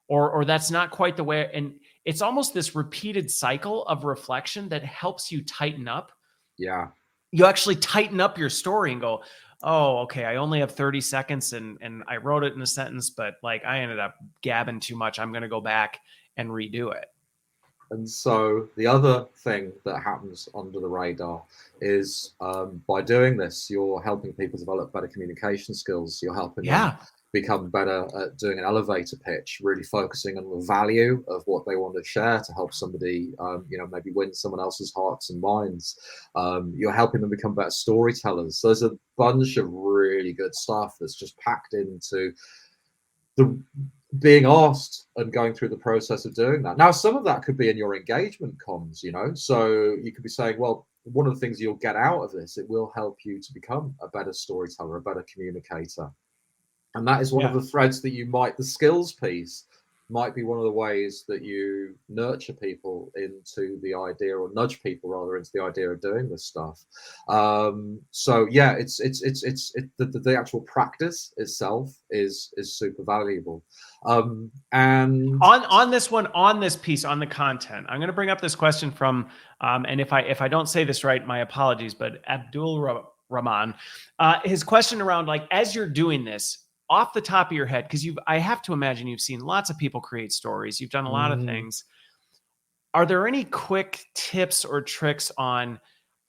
Or that's not quite the way. And it's almost this repeated cycle of reflection that helps you tighten up. Yeah. You actually tighten up your story and go, oh, okay, I only have 30 seconds and I wrote it in a sentence, but like I ended up gabbing too much. I'm going to go back and redo it. And so the other thing that happens under the radar is by doing this, you're helping people develop better communication skills. You're helping them Yeah. become better at doing an elevator pitch, really focusing on the value of what they want to share to help somebody, maybe win someone else's hearts and minds. You're helping them become better storytellers. So there's a bunch of really good stuff that's just packed into the being asked and going through the process of doing that. Now, some of that could be in your engagement comms, so you could be saying, well, one of the things you'll get out of this, it will help you to become a better storyteller, a better communicator. And that is one of the threads that the skills piece might be one of the ways that you nurture people into the idea, or nudge people rather into the idea of doing this stuff. So yeah, it's the actual practice itself is super valuable. And on this piece, on the content, I'm going to bring up this question from, and if I don't say this right, my apologies, but Abdul Rahman, his question around, like, as you're doing this, off the top of your head, because I have to imagine you've seen lots of people create stories. You've done a lot of things. Are there any quick tips or tricks on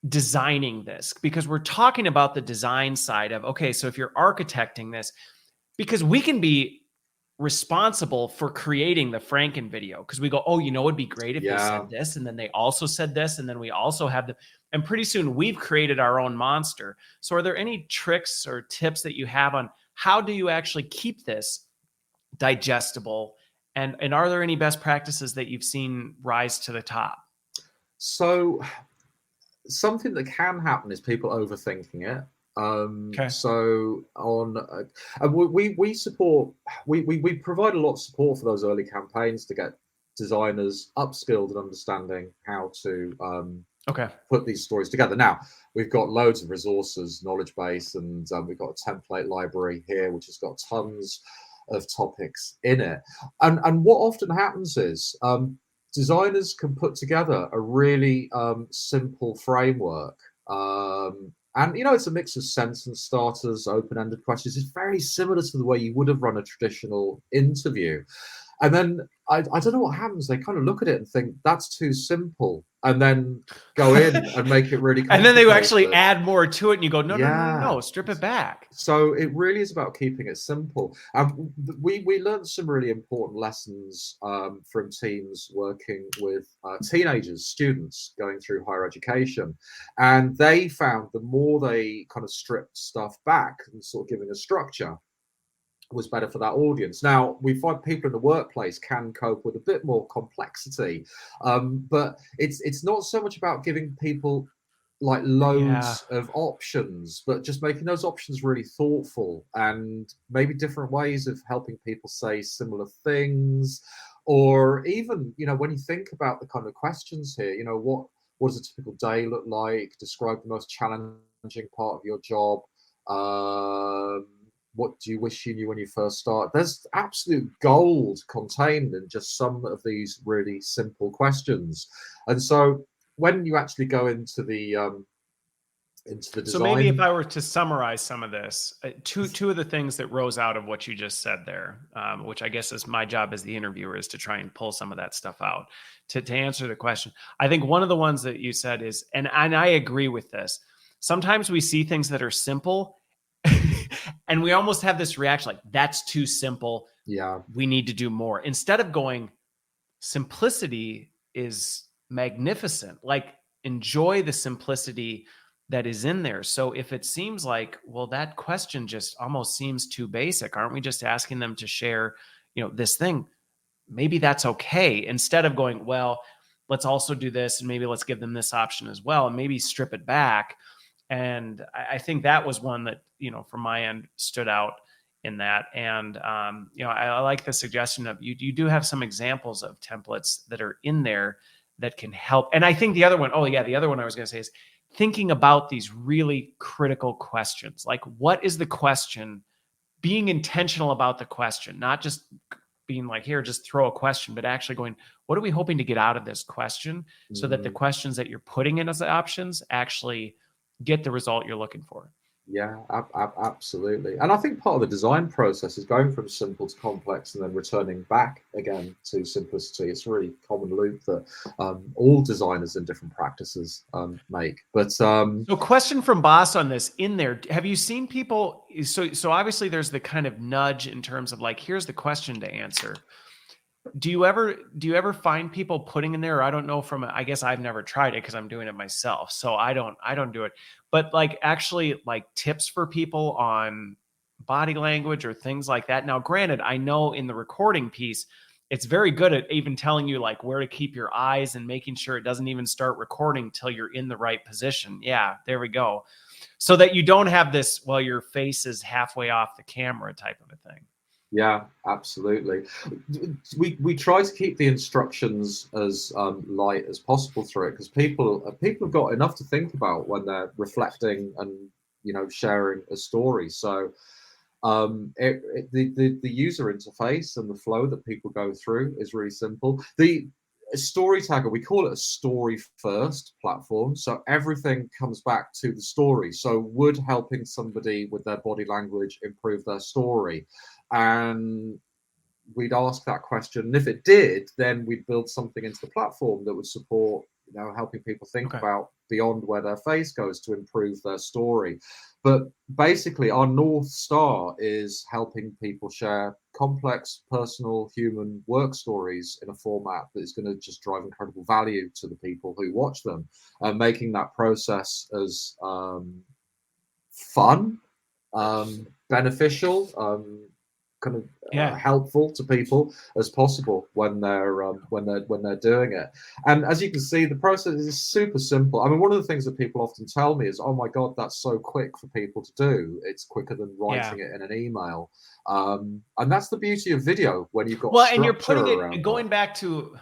designing this? Because we're talking about the design side of, okay, so if you're architecting this, because we can be responsible for creating the Franken video, because we go, oh, it'd be great if they said this, and then they also said this, and then we also have the, and pretty soon we've created our own monster. So are there any tricks or tips that you have on how do you actually keep this digestible? And are there any best practices that you've seen rise to the top? So something that can happen is people overthinking it. So we support, we provide a lot of support for those early campaigns to get designers upskilled and understanding how to put these stories together. Now, we've got loads of resources, knowledge base, and we've got a template library here, which has got tons of topics in it. And what often happens is designers can put together a really simple framework. And, it's a mix of sentence starters, open-ended questions. It's very similar to the way you would have run a traditional interview. And then I don't know what happens. They kind of look at it and think that's too simple, and then go in and make it really complicated. And then they actually add more to it, and you go, no, strip it back. So it really is about keeping it simple. We learned some really important lessons from teams working with teenagers, students going through higher education. And they found the more they kind of stripped stuff back and sort of giving a structure, was better for that audience. Now, we find people in the workplace can cope with a bit more complexity, but it's not so much about giving people like loads of options, but just making those options really thoughtful, and maybe different ways of helping people say similar things. Or even, when you think about the kind of questions here, what does a typical day look like? Describe the most challenging part of your job. What do you wish you knew when you first started? There's absolute gold contained in just some of these really simple questions. And so when you actually go into the design. So maybe if I were to summarize some of this, two of the things that rose out of what you just said there, which I guess is my job as the interviewer, is to try and pull some of that stuff out to answer the question. I think one of the ones that you said is, and I agree with this, sometimes we see things that are simple and we almost have this reaction like, that's too simple. Yeah. We need to do more. Instead of going, simplicity is magnificent. Like, enjoy the simplicity that is in there. So if it seems like, well, that question just almost seems too basic, aren't we just asking them to share, this thing? Maybe that's okay. Instead of going, well, let's also do this, and maybe let's give them this option as well, and maybe strip it back. And I think that was one that, from my end stood out in that. And, I like the suggestion of you do have some examples of templates that are in there that can help. And I think the other one I was going to say is thinking about these really critical questions. Like, what is the question? Being intentional about the question, not just being like, here, just throw a question, but actually going, what are we hoping to get out of this question, so that the questions that you're putting in as options actually get the result you're looking for. Yeah, absolutely. And I think part of the design process is going from simple to complex and then returning back again to simplicity. It's a really common loop that all designers in different practices make. But so, question from Boss on this in there. Have you seen people? So obviously there's the kind of nudge in terms of like, here's the question to answer. Do you ever find people putting in there, or I don't know, I guess I've never tried it because I'm doing it myself, so I don't do it, but like actually like tips for people on body language or things like that? Now granted, I know in the recording piece it's very good at even telling you like where to keep your eyes and making sure it doesn't even start recording till you're in the right position. Yeah, there we go. So that you don't have this, well, your face is halfway off the camera type of a thing. yeah, absolutely. We try to keep the instructions as light as possible through it, because people have got enough to think about when they're reflecting and sharing a story. So the user interface and the flow that people go through is really simple. The Storytagger, we call it a story first platform, so everything comes back to the story. So would helping somebody with their body language improve their story? And we'd ask that question, and if it did, then we'd build something into the platform that would support helping people think about beyond where their face goes to improve their story. But basically our North Star is helping people share complex personal human work stories in a format that is going to just drive incredible value to the people who watch them, and making that process as fun, beneficial, kind of helpful to people as possible when they're doing it. And as you can see, the process is super simple. I mean, one of the things that people often tell me is, oh my god, that's so quick for people to do. It's quicker than writing it in an email. And that's the beauty of video, when you've got and you're putting it, going back to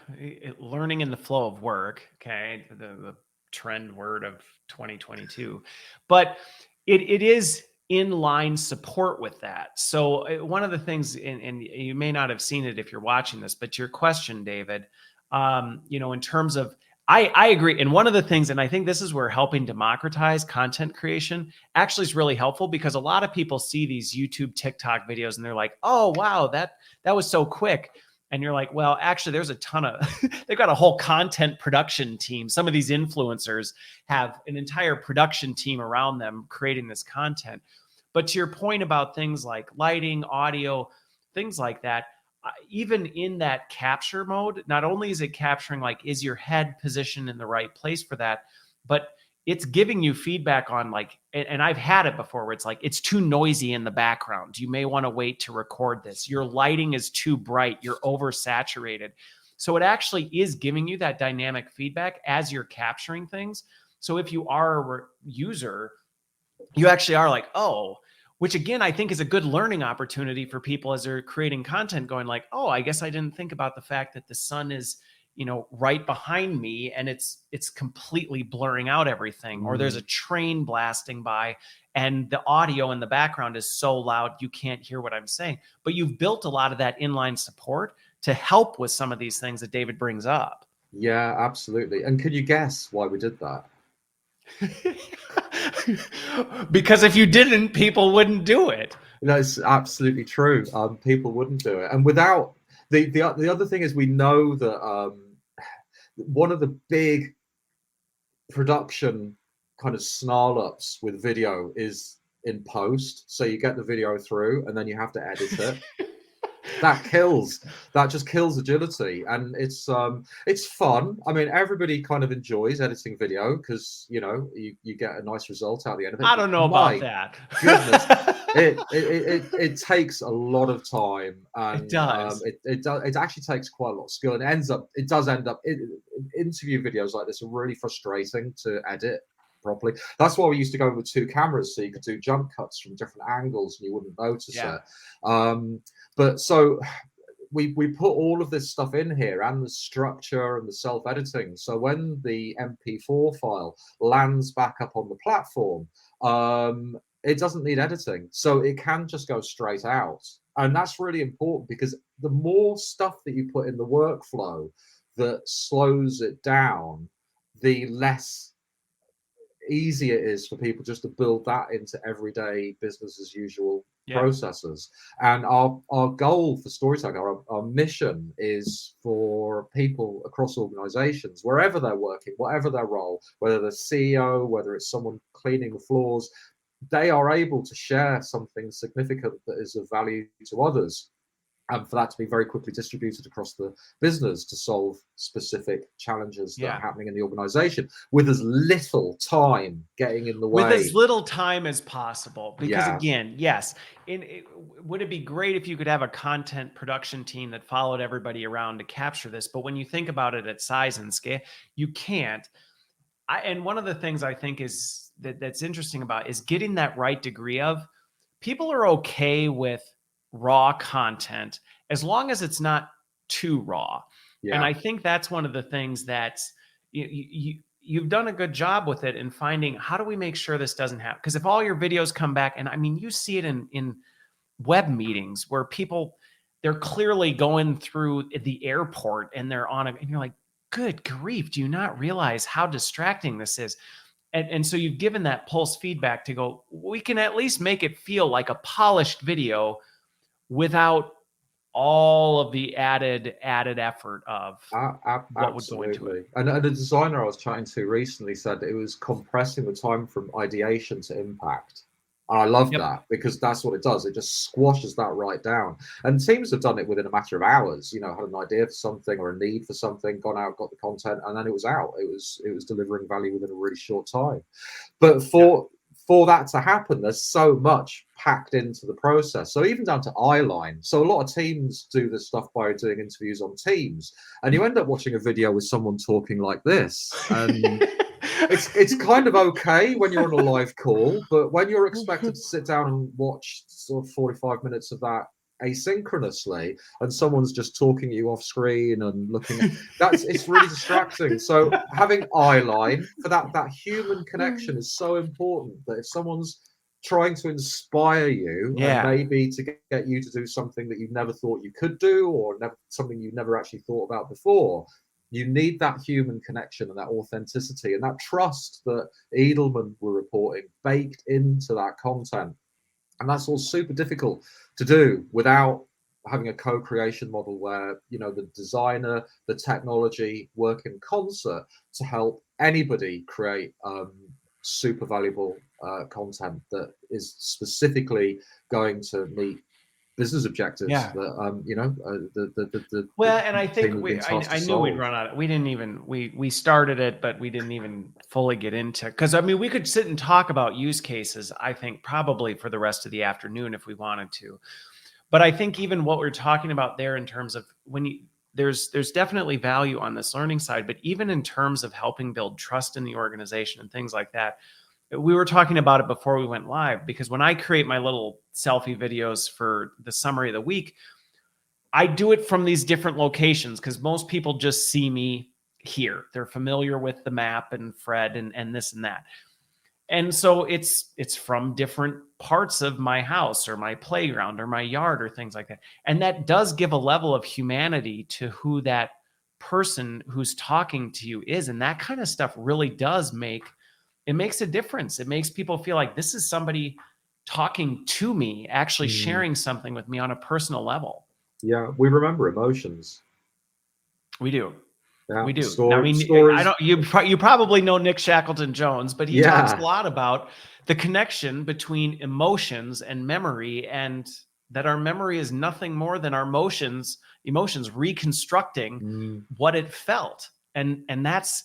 learning in the flow of work, okay, the trend word of 2022, but it is inline support with that. So one of the things, and you may not have seen it if you're watching this, but your question, David, in terms of, I agree. And one of the things, and I think this is where helping democratize content creation actually is really helpful, because a lot of people see these YouTube, TikTok videos and they're like, oh, wow, that was so quick. And you're like, well, actually, there's a ton of, they've got a whole content production team. Some of these influencers have an entire production team around them creating this content. But to your point about things like lighting, audio, things like that, even in that capture mode, not only is it capturing, like, is your head positioned in the right place for that, but it's giving you feedback on, like, and I've had it before where it's like, it's too noisy in the background. You may want to wait to record this. Your lighting is too bright. You're oversaturated. So it actually is giving you that dynamic feedback as you're capturing things. So if you are a user, you actually are like, oh, which again, I think is a good learning opportunity for people as they're creating content, going like, oh, I guess I didn't think about the fact that the sun is, right behind me and it's completely blurring out everything. Or there's a train blasting by and the audio in the background is so loud you can't hear what I'm saying. But you've built a lot of that inline support to help with some of these things that David brings up. Yeah, absolutely. And can you guess why we did that? Because if you didn't, people wouldn't do it. That's absolutely true. People wouldn't do it. And without the other thing is, we know that one of the big production kind of snarl ups with video is in post. So you get the video through and then you have to edit it. That just kills agility, and it's fun. I mean, everybody kind of enjoys editing video because you get a nice result out of the end of it. I don't know about that. Goodness, it takes a lot of time, and it does. It actually takes quite a lot of skill, and it does end up interview videos like this are really frustrating to edit properly. That's why we used to go with two cameras, so you could do jump cuts from different angles and you wouldn't notice it. But so we put all of this stuff in here, and the structure and the self-editing. So when the MP4 file lands back up on the platform, it doesn't need editing. So it can just go straight out. And that's really important, because the more stuff that you put in the workflow that slows it down, the less easy it is for people just to build that into everyday business as usual processes. And our goal for Storytagger, our mission, is for people across organizations, wherever they're working, whatever their role, whether they're CEO, whether it's someone cleaning the floors, they are able to share something significant that is of value to others, and for that to be very quickly distributed across the business to solve specific challenges that are happening in the organization, with as little time getting in the way. With as little time as possible. Because again, yes, would it be great if you could have a content production team that followed everybody around to capture this? But when you think about it at size and scale, you can't. And one of the things I think is that's interesting about is getting that right degree of, people are okay with raw content as long as it's not too raw. And I think that's one of the things that you've done a good job with it in finding, how do we make sure this doesn't happen? Because if all your videos come back, and I mean, you see it in web meetings where people, they're clearly going through the airport and they're on and you're like, good grief, do you not realize how distracting this is? And so you've given that pulse feedback to go, we can at least make it feel like a polished video without all of the added effort of what would go into it. And a designer I was chatting to recently said it was compressing the time from ideation to impact. And I love that, because that's what it does. It just squashes that right down. And teams have done it within a matter of hours. You know, had an idea for something or a need for something, gone out, got the content, and then it was out. It was delivering value within a really short time. But for that to happen, there's so much packed into the process. So even down to eyeline. So a lot of teams do this stuff by doing interviews on Teams, and you end up watching a video with someone talking like this. And it's kind of okay when you're on a live call, but when you're expected to sit down and watch sort of 45 minutes of that asynchronously, and someone's just talking to you off screen and looking at it's really distracting. So having eyeline for that human connection is so important, that if someone's trying to inspire you and maybe to get you to do something that you never thought you could do, or something you never actually thought about before, you need that human connection and that authenticity and that trust that Edelman were reporting baked into that content. And that's all super difficult to do without having a co-creation model where, you know, the designer, the technology work in concert to help anybody create super valuable content that is specifically going to meet business objectives that you know and I think I knew we'd run out. We didn't even we started it, but we didn't even fully get into, because I mean, we could sit and talk about use cases, I think, probably for the rest of the afternoon if we wanted to. But I think even what we're talking about there in terms of there's definitely value on this learning side, but even in terms of helping build trust in the organization and things like that. We were talking about it before we went live, because when I create my little selfie videos for the summary of the week, I do it from these different locations, because most people just see me here. They're familiar with the map and Fred and this and that. And so it's from different parts of my house or my playground or my yard or things like that. And that does give a level of humanity to who that person who's talking to you is. And that kind of stuff really does makes a difference. It makes people feel like this is somebody talking to me, actually sharing something with me on a personal level. Yeah, we remember emotions. We do. Yeah, we do. Stories. I don't. You probably know Nick Shackleton Jones, but he talks a lot about the connection between emotions and memory, and that our memory is nothing more than our emotions reconstructing what it felt, and that's,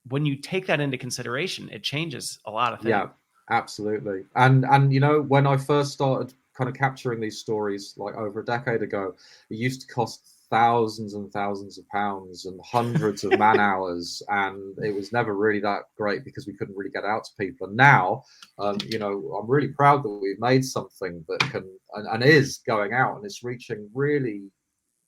when you take that into consideration, it changes a lot of things. Yeah, absolutely. And you know, when I first started kind of capturing these stories, like over a decade ago, it used to cost thousands and thousands of pounds and hundreds of man hours, and it was never really that great because we couldn't really get out to people. And now, you know, I'm really proud that we've made something that can and is going out, and it's reaching really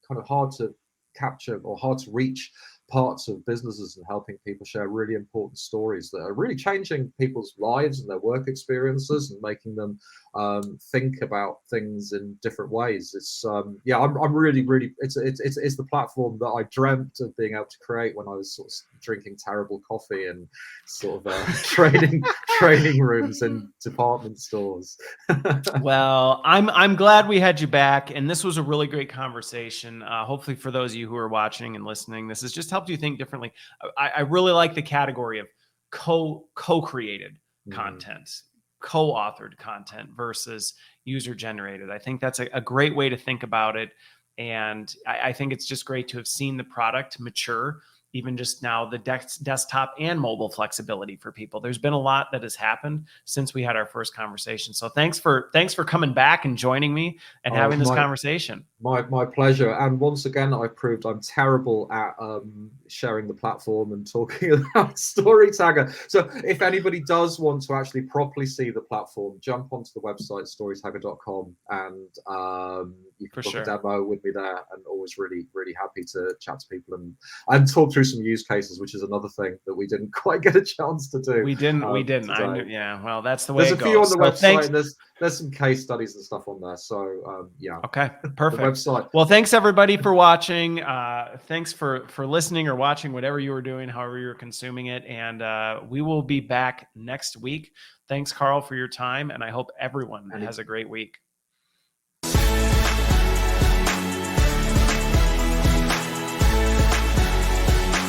kind of hard to capture or hard to reach parts of businesses and helping people share really important stories that are really changing people's lives and their work experiences and making them think about things in different ways. It's yeah, I'm really it's the platform that I dreamt of being able to create when I was sort of drinking terrible coffee and sort of training rooms in department stores. Well, I'm glad we had you back, and this was a really great conversation. Hopefully, for those of you who are watching and listening, this has just helped you think differently. I really like the category of co-created content, co-authored content versus user generated. I think that's a great way to think about it, and I think it's just great to have seen the product mature. Even just now, the desktop and mobile flexibility for people. There's been a lot that has happened since we had our first conversation. So thanks for coming back and joining me and having this conversation. My pleasure. And once again, I proved I'm terrible at sharing the platform and talking about Storytagger. So if anybody does want to actually properly see the platform, jump onto the website storytagger.com and you can book a demo with me there. And always really happy to chat to people and talk through some use cases, which is another thing that we didn't quite get a chance to do. We didn't. I knew, yeah. Well, that's the way there's it a few goes. on the website. And there's some case studies and stuff on there. So yeah. Okay, perfect. The website. Well, thanks everybody for watching. Thanks for listening or watching, whatever you were doing, however you're consuming it. And we will be back next week. Thanks, Carl, for your time. And I hope everyone has a great week.